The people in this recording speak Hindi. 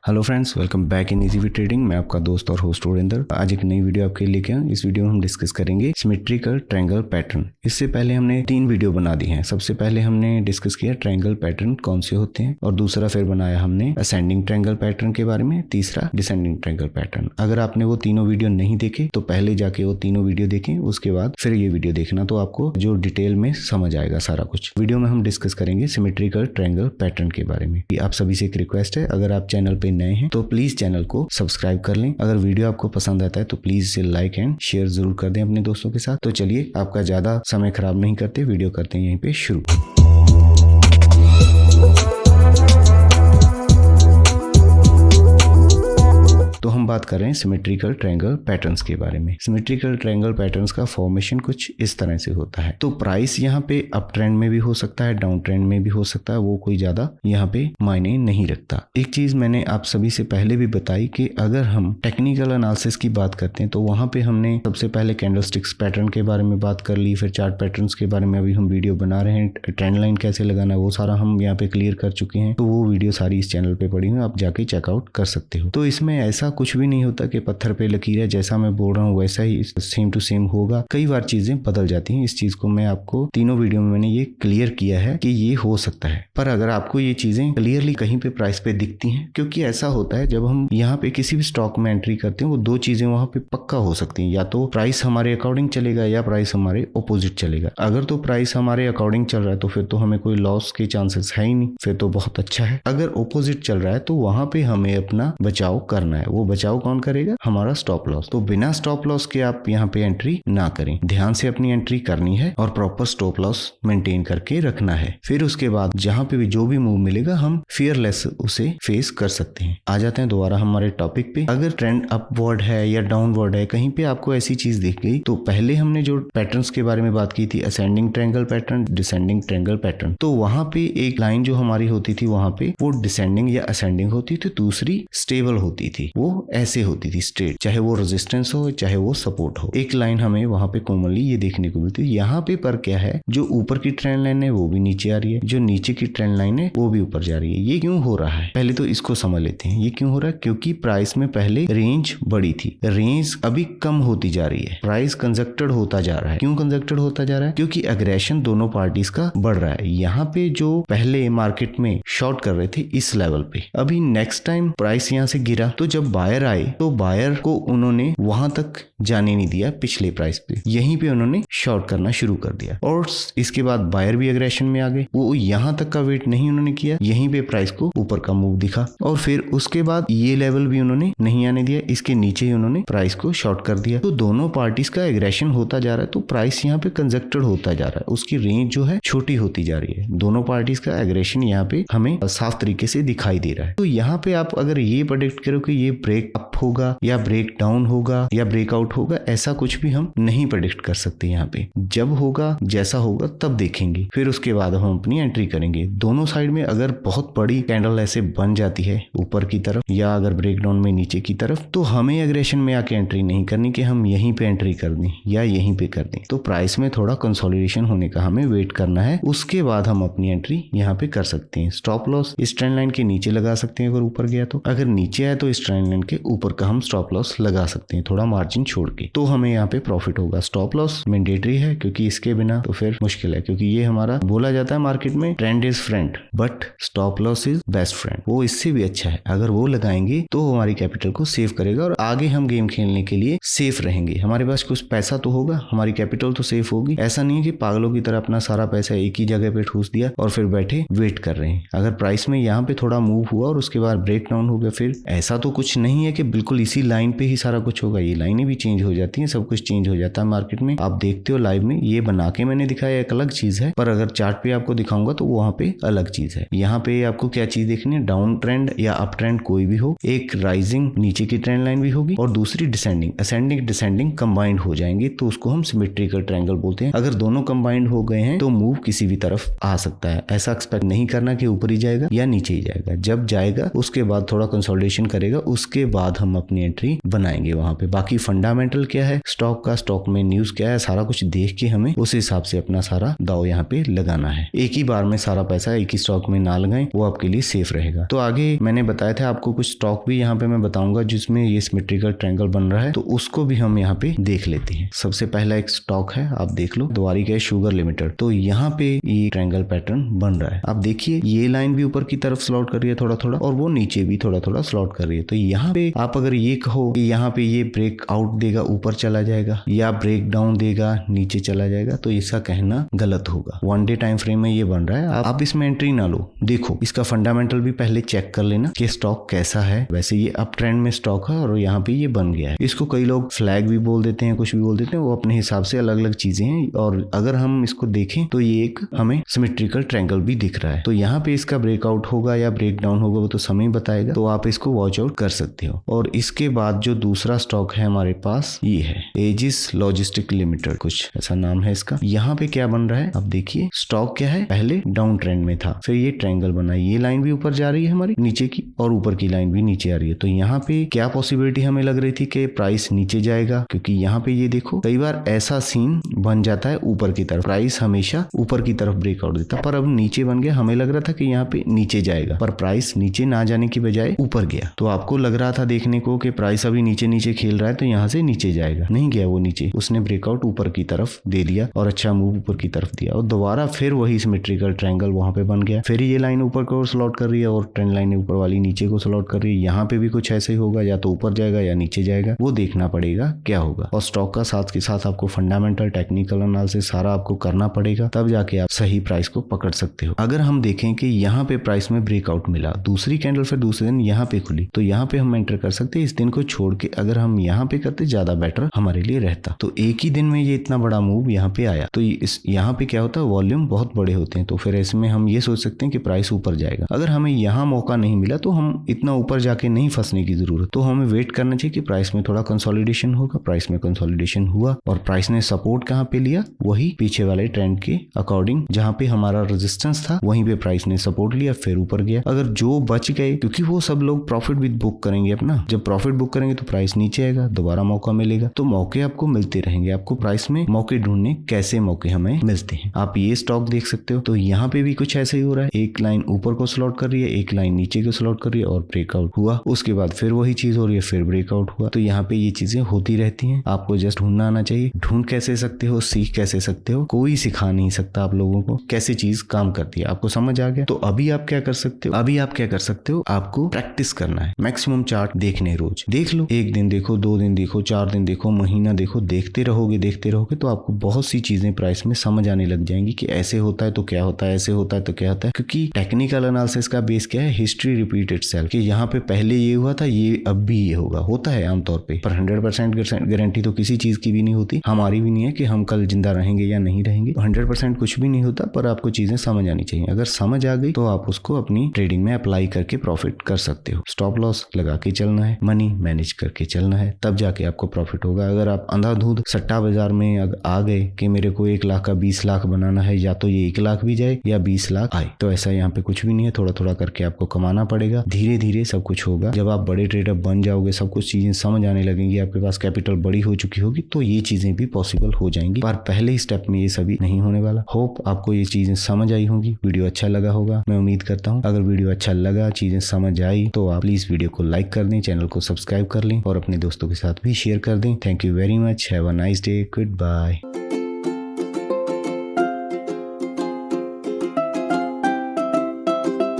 Hello friends, welcome back in easy trading. मैं आपका दोस्त और होस्ट ओरिंदर। आज एक नई वीडियो आपके लिए लेके आया। इस वीडियो में हम डिस्कस करेंगे सिमेट्रिकल ट्रायंगल पैटर्न। इससे पहले हमने 3 वीडियो बना दी हैं। सबसे पहले हमने डिस्कस किया ट्रायंगल पैटर्न कौन से होते हैं, और दूसरा फिर बनाया हमने असेंडिंग ट्रायंगल पैटर्न के बारे में, तीसरा डिसेंडिंग ट्रायंगल पैटर्न। अगर आपने वो तीनों वीडियो नहीं देखे तो पहले जाके वो तीनों वीडियो देखें, उसके बाद फिर ये वीडियो देखना, तो आपको जो डिटेल में समझ आएगा सारा कुछ। वीडियो में हम डिस्कस करेंगे सिमेट्रिकल ट्रायंगल पैटर्न के बारे में। आप सभी से एक रिक्वेस्ट है, अगर आप चैनल पे नए हैं तो प्लीज चैनल को सब्सक्राइब कर लें। अगर वीडियो आपको पसंद आता है तो प्लीज इसे लाइक एंड शेयर जरूर कर दें अपने दोस्तों के साथ। तो चलिए आपका ज्यादा समय खराब नहीं करते, वीडियो करते हैं यहीं पे शुरू। तो हम बात कर रहे हैं सिमेट्रिकल ट्रायंगल पैटर्न्स के बारे में। सिमेट्रिकल ट्रायंगल पैटर्न्स का फॉर्मेशन कुछ इस तरह से होता है। तो प्राइस यहाँ पे अप ट्रेंड में भी हो सकता है, डाउन ट्रेंड में भी हो सकता है, वो कोई ज्यादा यहाँ पे मायने नहीं रखता। एक चीज मैंने आप सभी से पहले भी बताई कि अगर हम टेक्निकल एनालिसिस की बात करते हैं तो वहां पे हमने सबसे पहले कैंडलस्टिक्स पैटर्न के बारे में बात कर ली, फिर चार्ट पैटर्न्स के बारे में अभी हम वीडियो बना रहे हैं, ट्रेंड लाइन कैसे लगाना है वो सारा हम यहाँ पे क्लियर कर चुके हैं। तो वो वीडियो सारी इस चैनल पे पड़ी हुई, आप जाके चेकआउट कर सकते हो। तो इसमें ऐसा कुछ भी नहीं होता कि पत्थर पे लकीर है, जैसा मैं बोल रहा हूँ वैसा ही सेम टू सेम होगा। कई बार चीजें बदल जाती हैं। इस चीज को मैं आपको तीनों वीडियो में मैंने ये क्लियर किया है कि ये हो सकता है। पर अगर आपको ये चीजें क्लियरली कहीं पे प्राइस पे दिखती हैं, क्योंकि ऐसा होता है जब हम यहाँ पे किसी भी स्टॉक में एंट्री करते हैं, वो दो चीजें वहां पे पक्का हो सकती हैं, या तो प्राइस हमारे अकॉर्डिंग चलेगा या प्राइस हमारे ऑपोजिट चलेगा। अगर तो प्राइस हमारे अकॉर्डिंग चल रहा है तो फिर तो हमें कोई लॉस के चांसेस है ही नहीं, फिर तो बहुत अच्छा है। अगर ऑपोजिट चल रहा है तो वहां पे हमें अपना बचाव करना है। वो बचाव कौन करेगा? हमारा स्टॉप लॉस। तो बिना स्टॉप लॉस के आप यहाँ पे एंट्री ना करें, ध्यान से अपनी एंट्री करनी है और प्रॉपर स्टॉप लॉस मेंटेन करके रखना है। फिर उसके बाद जहां पे भी जो भी मूव मिलेगा हम फियरलेस उसे फेस कर सकते हैं। आ जाते हैं दोबारा हमारे टॉपिक पे। अगर ट्रेंड अपवर्ड है या डाउनवर्ड है, कहीं पे आपको ऐसी चीज दिख गई, तो पहले हमने जो पैटर्न्स के बारे में बात की थी, ascending triangle pattern, descending triangle pattern, तो वहां पे एक लाइन जो हमारी होती थी वहां पे वो डिसेंडिंग या असेंडिंग होती थी, दूसरी स्टेबल होती थी, वो ऐसे होती थी स्ट्रेट, चाहे वो रेजिस्टेंस हो चाहे वो सपोर्ट हो। एक लाइन हमें वहां पे कॉमनली ये देखने को मिलती है। यहाँ पे पर क्या है, जो ऊपर की ट्रेंड लाइन है वो भी नीचे आ रही है, जो नीचे की ट्रेंड लाइन है वो भी ऊपर जा रही है। ये क्यों हो रहा है? पहले तो इसको समझ लेते हैं। ये क्यों हो रहा है? क्योंकि प्राइस में पहले रेंज बड़ी थी, रेंज अभी कम होती जा रही है, प्राइस कंजक्टेड होता जा रहा है। क्यों कंजक्टेड होता जा रहा है? क्योंकि एग्रेशन दोनों पार्टीज का बढ़ रहा है। यहाँ पे जो पहले मार्केट में शॉर्ट कर रहे थे इस लेवल पे, अभी नेक्स्ट टाइम प्राइस यहाँ से गिरा तो जब बायर आए तो बायर को उन्होंने वहां तक जाने नहीं दिया, पिछले प्राइस पे यहीं पे उन्होंने शॉर्ट करना शुरू कर दिया, और इसके बाद बायर भी एग्रेशन में आ गए। वो यहां तक का वेट नहीं उन्होंने किया, यहीं पे प्राइस को ऊपर का मूव दिखा, और फिर उसके बाद ये लेवल भी उन्होंने नहीं आने दिया, इसके नीचे ही उन्होंने प्राइस को शॉर्ट कर दिया। तो दोनों पार्टीज का एग्रेशन होता जा रहा है, तो प्राइस यहाँ पे कंजक्टेड होता जा रहा है, उसकी रेंज जो है छोटी होती जा रही है। दोनों पार्टीज का एग्रेशन यहाँ पे हमें साफ तरीके से दिखाई दे रहा है। तो यहाँ पे आप अगर ये प्रेडिक्ट करो कि ये ब्रेक अप होगा या ब्रेक डाउन होगा या ब्रेकआउट होगा, ऐसा कुछ भी हम नहीं प्रेडिक्ट कर सकते। यहाँ पे जब होगा, जैसा होगा तब देखेंगे, फिर उसके बाद हम अपनी एंट्री करेंगे। दोनों साइड में अगर बहुत बड़ी कैंडल ऐसे बन जाती है ऊपर की तरफ, या अगर ब्रेकडाउन में नीचे की तरफ, तो हमें एग्रेशन में आके एंट्री नहीं करनी कि हम यहीं पे एंट्री कर दें या यहीं पे कर दें। तो प्राइस में थोड़ा कंसोलिडेशन होने का हमें वेट करना है, उसके बाद हम अपनी एंट्री यहाँ पे कर सकते हैं। स्टॉप लॉस इस ट्रेंड लाइन के नीचे लगा सकते हैं अगर ऊपर गया तो, अगर नीचे आया तो इस ट्रेंड लाइन के ऊपर का हम स्टॉप लॉस लगा सकते हैं, थोड़ा मार्जिन छोड़ के, तो हमें यहाँ पे प्रॉफिट होगा। स्टॉप लॉस मैंडेटरी है, क्योंकि इसके बिना तो फिर मुश्किल है, क्योंकि ये हमारा बोला जाता है मार्केट में trend is friend but stop loss is best friend. वो इससे भी अच्छा है, अगर वो लगाएंगे तो हमारी कैपिटल को सेव करेगा और आगे हम गेम खेलने के लिए सेफ रहेंगे। हमारे पास कुछ पैसा तो होगा, हमारी कैपिटल तो सेफ होगी। ऐसा नहीं है कि पागलों की तरह अपना सारा पैसा एक ही जगह पे ठूस दिया और फिर बैठे वेट कर रहे हैं। अगर प्राइस में यहाँ पे थोड़ा मूव हुआ और उसके बाद ब्रेक डाउन हो गया, फिर ऐसा तो कुछ नहीं है कि बिल्कुल इसी लाइन पे ही सारा कुछ होगा। ये लाइनें भी चेंज हो जाती हैं, सब कुछ चेंज हो जाता है मार्केट में। आप देखते हो लाइव में, ये बना के मैंने दिखाया एक अलग चीज है, पर अगर चार्ट पे आपको दिखाऊंगा तो वहां पे अलग चीज है। यहाँ पे आपको क्या चीज देखनी है, डाउन ट्रेंड या अप ट्रेंड कोई भी हो, एक राइजिंग नीचे की ट्रेंड लाइन भी होगी और दूसरी डिसेंडिंग, असेंडिंग डिसेंडिंग कंबाइंड हो जाएंगे, तो उसको हम सिमेट्रिकल ट्रायंगल बोलते हैं। अगर दोनों कंबाइंड हो गए हैं तो मूव किसी भी तरफ आ सकता है। ऐसा एक्सपेक्ट नहीं करना कि ऊपर ही जाएगा या नीचे ही जाएगा। जब जाएगा उसके बाद थोड़ा कंसोलिडेशन करेगा, उसके बाद हम अपनी एंट्री बनाएंगे वहां पे। बाकी फंडामेंटल क्या है स्टॉक का, स्टॉक में न्यूज क्या है, सारा कुछ देख के हमें उस हिसाब से अपना सारा दाव यहाँ पे लगाना है। एक ही बार में सारा पैसा एक ही स्टॉक में ना लगाएं, वो आपके लिए सेफ रहेगा। तो आगे मैंने बताया था आपको कुछ स्टॉक भी यहाँ पे मैं बताऊंगा जिसमें ये सिमेट्रिकल ट्रायंगल बन रहा है, तो उसको भी हम यहाँ पे देख लेते हैं। सबसे पहला एक स्टॉक है, आप देख लो, द्वारिका शुगर लिमिटेड। तो यहाँ पे ये ट्रायंगल पैटर्न बन रहा है। आप देखिए ये लाइन भी ऊपर की तरफ स्लॉट कर रही है थोड़ा थोड़ा, और वो नीचे भी थोड़ा थोड़ा स्लॉट कर रही है। तो यहाँ पे आप अगर ये कहो कि यहाँ पे ये ब्रेक आउट देगा ऊपर चला जाएगा या ब्रेक डाउन देगा नीचे चला जाएगा, तो इसका कहना गलत होगा। 1 डे टाइम फ्रेम में ये बन रहा है, आप इसमें एंट्री ना लो। देखो इसका फंडामेंटल भी पहले चेक कर लेना कि स्टॉक कैसा है। वैसे ये अप ट्रेंड में स्टॉक है और यहाँ पे ये बन गया है। इसको कई लोग फ्लैग भी बोल देते हैं, कुछ भी बोल देते हैं, वो अपने हिसाब से अलग अलग चीजें हैं। और अगर हम इसको देखें तो ये एक हमें सिमेट्रिकल ट्रायंगल भी दिख रहा है। तो यहाँ पे इसका ब्रेकआउट होगा या ब्रेक डाउन होगा वो तो समय बताएगा, तो आप इसको वॉच आउट कर सकते हो। और इसके बाद जो दूसरा स्टॉक है हमारे पास ये है एजिस लॉजिस्टिक लिमिटेड, कुछ ऐसा नाम है इसका। यहाँ पे क्या बन रहा है आप देखिए, स्टॉक क्या है पहले डाउन ट्रेंड में था, फिर ये ट्रायंगल बना, ये लाइन भी ऊपर जा रही है हमारी नीचे की और ऊपर की लाइन भी नीचे आ रही है। तो यहाँ पे क्या पॉसिबिलिटी हमें लग रही थी कि प्राइस नीचे जाएगा, क्योंकि यहाँ पे ये देखो कई बार ऐसा सीन बन जाता है ऊपर की तरफ, प्राइस हमेशा ऊपर की तरफ ब्रेकआउट देता, पर अब नीचे बन गया। हमें लग रहा था कि यहाँ पे नीचे जाएगा, पर प्राइस नीचे ना जाने की बजाय ऊपर गया। तो आपको लग रहा था देखने को कि प्राइस अभी नीचे नीचे खेल रहा है तो यहाँ से नीचे जाएगा, नहीं गया वो नीचे, उसने ब्रेकआउट ऊपर की तरफ दे दिया और अच्छा मूव ऊपर की तरफ दिया, और दोबारा फिर वही सिमेट्रिकल ट्रायंगल वहां पे बन गया। फिर ये लाइन ऊपर को स्लॉट कर रही है और ट्रेंड लाइन ऊपर वाली नीचे को स्लॉट कर रही है। यहाँ पे भी कुछ ऐसे ही होगा, या तो ऊपर जाएगा या नीचे जाएगा, वो देखना पड़ेगा क्या होगा। और स्टॉक का साथ के साथ आपको फंडामेंटल टेक्निकल एनालिसिस सारा आपको करना पड़ेगा, तब जाके आप सही प्राइस को पकड़ सकते हो। अगर हम देखें कि यहाँ पे प्राइस में ब्रेकआउट मिला, दूसरी कैंडल फिर दूसरे दिन यहाँ पे खुली, तो यहाँ पे हम एंटर कर सकते हैं। इस दिन को छोड़ के अगर हम यहाँ पे करते ज्यादा बेटर हमारे लिए रहता। तो एक ही दिन में ये इतना बड़ा मूव यहाँ पे आया, तो यहाँ पे क्या होता है, वॉल्यूम बहुत बड़े होते हैं, तो फिर ऐसे में हम ये सोच सकते हैं कि प्राइस ऊपर जाएगा। अगर हमें यहाँ मौका नहीं मिला तो हम इतना ऊपर जाके नहीं फंसने की जरूरत, तो हमें वेट करना चाहिए कि प्राइस में थोड़ा कंसोलिडेशन होगा। प्राइस में कंसोलिडेशन हुआ और प्राइस ने सपोर्ट कहाँ पे लिया, वही पीछे वाले ट्रेंड के अकॉर्डिंग, जहाँ पे हमारा रेजिस्टेंस था वहीं पे प्राइस ने सपोर्ट लिया, फिर ऊपर गया। अगर जो बच गए, क्योंकि वो सब लोग प्रॉफिट भी बुक करेंगे अपना, जब प्रॉफिट बुक करेंगे तो प्राइस नीचे आएगा, दोबारा मौका मिलेगा। तो मौके आपको मिलते रहेंगे। आपको प्राइस में मौके ढूंढने कैसे मौके हमें मिलते हैं। आप ये स्टॉक देख सकते हो, तो यहाँ पे भी कुछ ऐसे ही हो रहा है। एक लाइन ऊपर को स्लॉट कर रही है, एक लाइन नीचे को स्लॉट कर रही है और ब्रेकआउट हुआ, उसके बाद फिर वही चीज हो रही है, फिर ब्रेकआउट हुआ। तो यहाँ पे ये चीजें होती रहती हैं, आपको जस्ट ढूंढना आना चाहिए। ढूंढ कैसे सकते हो, सीख कैसे सकते हो, कोई सिखा नहीं सकता आप लोगों को कैसे चीज काम करती है। आपको समझ आ गया, तो अभी आप क्या कर सकते हो, आपको प्रैक्टिस करना है। मैक्सिमम चार्ट देखने रोज देख लो, 1 दिन देखो, 2 दिन देखो, 4 दिन देखो, महीना देखो, देखते रहोगे तो आपको बहुत सी चीजें प्राइस में समझ आने लग जाएंगी कि ऐसे होता है तो क्या होता है, ऐसे होता है तो क्या होता है। क्योंकि टेक्निकल एनालिसिस का बेस क्या है, हिस्ट्री रिपीट इटसेल्फ, कि यहाँ पे पहले ये हुआ था, ये अब भी ये होता है आमतौर पे, पर 100% गारंटी तो किसी चीज की भी नहीं होती, हमारी भी नहीं है कि हम कल जिंदा रहेंगे या नहीं रहेंगे। 100% कुछ भी नहीं होता, पर आपको चीजें समझ आनी चाहिए। अगर समझ आ गई तो आप उसको अपनी ट्रेडिंग में अप्लाई करके प्रॉफिट कर सकते हो। स्टॉप लॉस लगा के चलना है, मनी मैनेज करके चलना है, तब जाके आपको प्रॉफिट होगा। अगर आप अंधाधुंध सट्टा बाजार में आ गए कि मेरे को 1 लाख का 20 लाख बनाना है, या तो ये 1 लाख भी जाए या 20 लाख आए, तो ऐसा यहाँ पे कुछ भी नहीं है। थोड़ा थोड़ा करके आपको कमाना पड़ेगा, धीरे धीरे सब कुछ होगा। जब आप बड़े ट्रेडर बन जाओगे, सब कुछ चीजें समझ आने लगेंगी, आपके पास कैपिटल बड़ी हो चुकी होगी, तो ये चीजें भी पॉसिबल हो जाएंगी। पर पहले स्टेप में ये सभी नहीं होने वाला। होप आपको ये चीजें समझ आई होंगी, वीडियो अच्छा लगा होगा, मैं उम्मीद करता हूँ। अगर वीडियो अच्छा लगा, चीजें समझ आई, तो आप प्लीज वीडियो को लाइक कर दें, चैनल को सब्सक्राइब कर लें और अपने दोस्तों के साथ भी शेयर कर दें। Thank you very much, have a nice day, good bye.